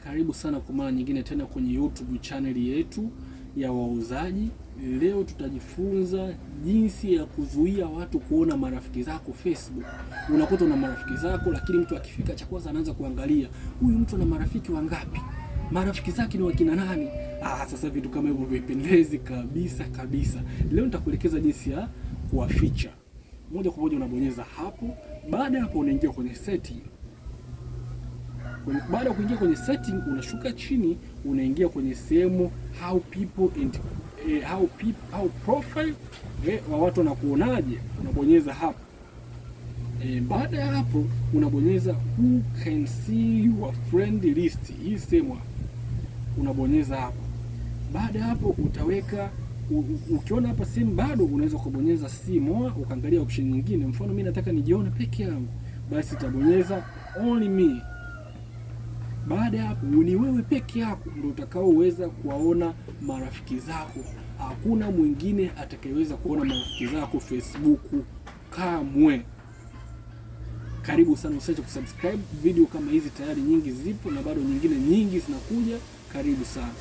Karibu sana kwa mara nyingine tena kwenye YouTube channel yetu ya wauzaji. Leo tutajifunza jinsi ya kuzuia watu kuona marafiki zako Facebook. Unakuta una marafiki zako, lakini mtu akifika cha kwanza anaanza kuangalia huyu mtu ana marafiki wangapi, marafiki zake ni wakina nani. Sasa vitu kama hivyo vipendezi kabisa. Leo nitakuelekeza jinsi ya kuwaficha. Moja kwa moja unabonyeza hapo. Baada ya hapo unaingia kwenye setting. Baada ya kuingia kwenye setting, unashuka chini, unaingia kwenye sehemu how people and how profile wa watu wanakuonaje, unabonyeza hapo. Baada ya hapo unabonyeza who can see your friend list, hii sehemu unabonyeza hapo. Baada ya hapo utaweka ukiona hapa sehemu bado, unaweza kubonyeza see more ukaangalia option nyingine. Mfano mimi nataka nijione peke yangu, basi utabonyeza only me. Baada ya hapo ni wewe peke yako ndio utakaoweza kuwaona marafiki zako. Hakuna mwingine atakayeweza kuona marafiki zako Facebook kamwe. Karibu sana, usiache kusubscribe. Video kama hizi tayari nyingi zipo na bado nyingine nyingi zinakuja. Karibu sana.